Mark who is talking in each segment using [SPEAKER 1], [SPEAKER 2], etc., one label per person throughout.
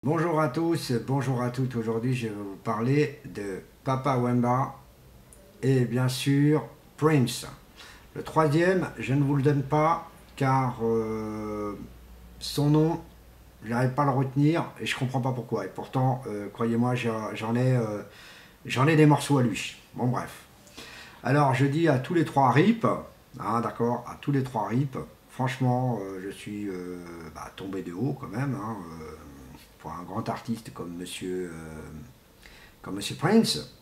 [SPEAKER 1] Bonjour à tous, bonjour à toutes. Aujourd'hui, je vais vous parler de Papa Wemba et bien sûr Prince. Le troisième, je ne vous le donne pas car son nom, je n'arrive pas à le retenir et je comprends pas pourquoi. Et pourtant, croyez-moi, j'en ai des morceaux à lui. Bon, bref. Alors, je dis à tous les trois RIP, hein, d'accord, à tous les trois RIP. Franchement, je suis tombé de haut quand même. Pour un grand artiste comme Monsieur Prince,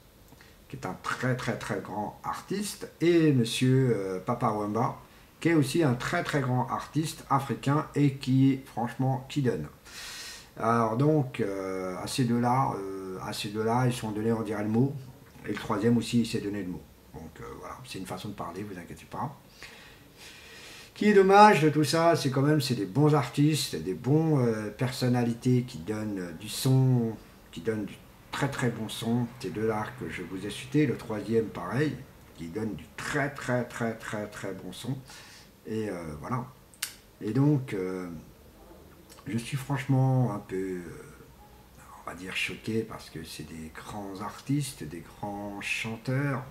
[SPEAKER 1] qui est un très très très grand artiste, et Monsieur Papa Wemba, qui est aussi un très très grand artiste africain et qui franchement qui donne. Alors donc à ces deux-là, ils sont donnés on dirait le mot, et le troisième aussi il s'est donné le mot. Donc voilà, c'est une façon de parler, vous inquiétez pas. Qui est dommage de tout ça, c'est quand même c'est des bons artistes, des bons personnalités qui donnent du son, qui donnent du très très bon son. Ces deux-là que je vous ai cités, le troisième pareil, qui donne du très très très très très bon son. Et voilà. Et donc, je suis franchement un peu, on va dire, choqué parce que c'est des grands artistes, des grands chanteurs,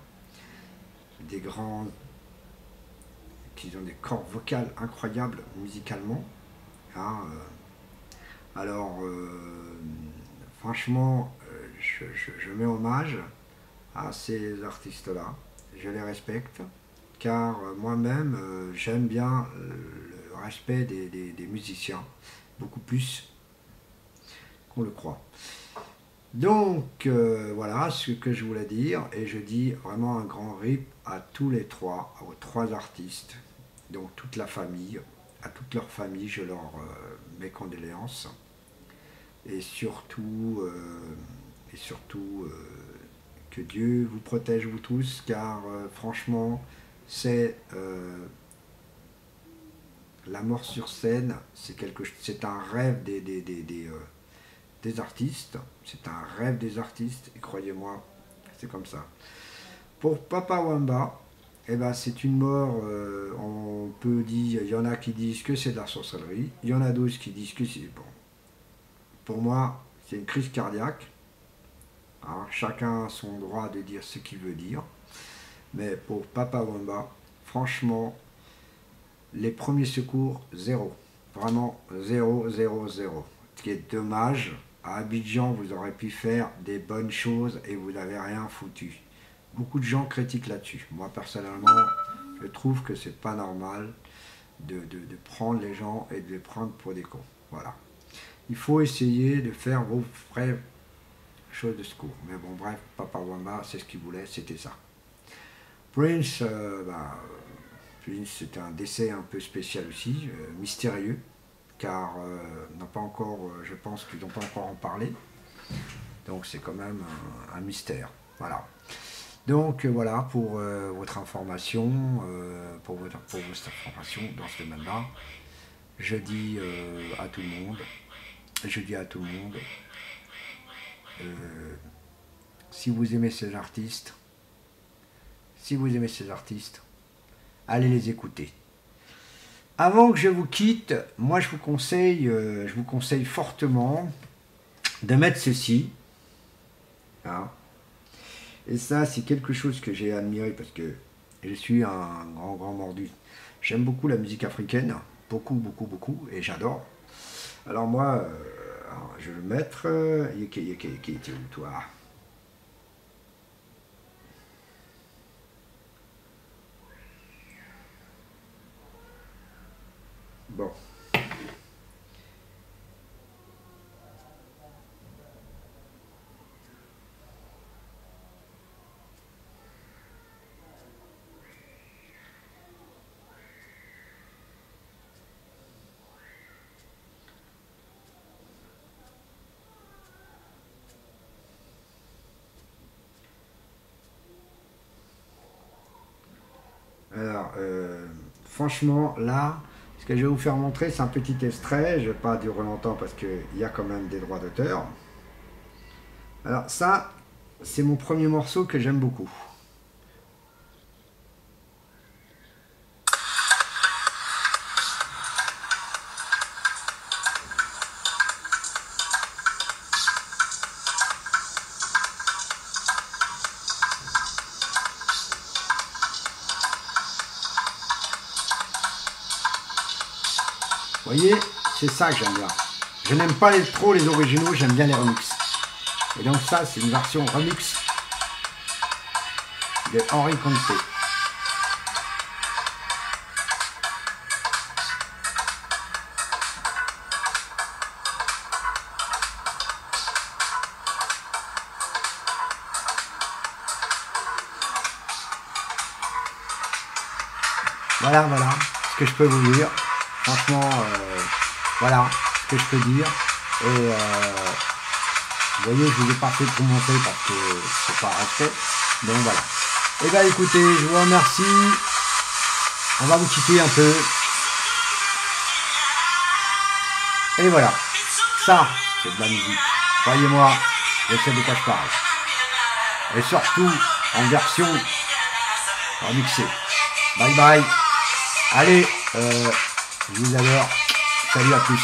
[SPEAKER 1] des grands qui ont des cordes vocales incroyables musicalement. Hein, alors, franchement, je mets hommage à ces artistes-là. Je les respecte, car moi-même, j'aime bien le respect des musiciens, beaucoup plus qu'on le croit. Donc, voilà ce que je voulais dire, et je dis vraiment un grand rip à tous les trois, aux trois artistes, donc toute la famille, à toute leur famille, je leur mes condoléances. Et surtout, que Dieu vous protège vous tous, car franchement, c'est la mort sur scène, c'est un rêve des artistes, c'est un rêve des artistes, et croyez-moi, c'est comme ça. Pour Papa Wemba, eh ben, c'est une mort, on peut dire, il y en a qui disent que c'est de la sorcellerie, il y en a d'autres qui disent que c'est bon. Pour moi, c'est une crise cardiaque. Hein, chacun a son droit de dire ce qu'il veut dire. Mais pour Papa Wemba, franchement, les premiers secours, zéro. Vraiment zéro, zéro, zéro. Ce qui est dommage, à Abidjan, vous aurez pu faire des bonnes choses et vous n'avez rien foutu. Beaucoup de gens critiquent là-dessus. Moi, personnellement, je trouve que c'est pas normal de prendre les gens et de les prendre pour des cons. Voilà. Il faut essayer de faire vos vraies choses de secours. Mais bon, bref, Papa Wemba, c'est ce qu'il voulait, c'était ça. Prince, Prince, c'est un décès un peu spécial aussi, mystérieux, car n'a pas encore, je pense qu'ils n'ont pas encore en parlé. Donc c'est quand même un mystère. Voilà. Donc voilà pour votre information, pour votre information dans ce domaine-là. Je dis à tout le monde, euh, si vous aimez ces artistes, si vous aimez ces artistes, allez les écouter. Avant que je vous quitte, moi je vous conseille fortement de mettre ceci. Hein. Et ça, c'est quelque chose que j'ai admiré parce que je suis un grand, grand mordu. J'aime beaucoup la musique africaine, beaucoup, beaucoup, beaucoup, et j'adore. Alors moi, je vais le mettre. Qui était où toi? Bon. Alors, franchement, là, ce que je vais vous faire montrer, c'est un petit extrait. Je ne vais pas durer longtemps parce qu'il y a quand même des droits d'auteur. Alors ça, c'est mon premier morceau que j'aime beaucoup. voyez, c'est ça que j'aime bien. Je n'aime pas trop les originaux, j'aime bien les remixes. Et donc ça, c'est une version remix de Henri Conté. Voilà, voilà ce que je peux vous dire. Franchement, voilà ce que je peux dire. Et vous voyez, je ne vous ai pas fait pour monter parce que c'est pas respect. Donc voilà. Et bien écoutez, je vous remercie. On va vous quitter un peu. Et voilà. Ça, c'est de la musique. Croyez-moi, je sais de quoi je parle. Et surtout en version remixée. Bye bye. Allez, je vous adore. Salut, à plus.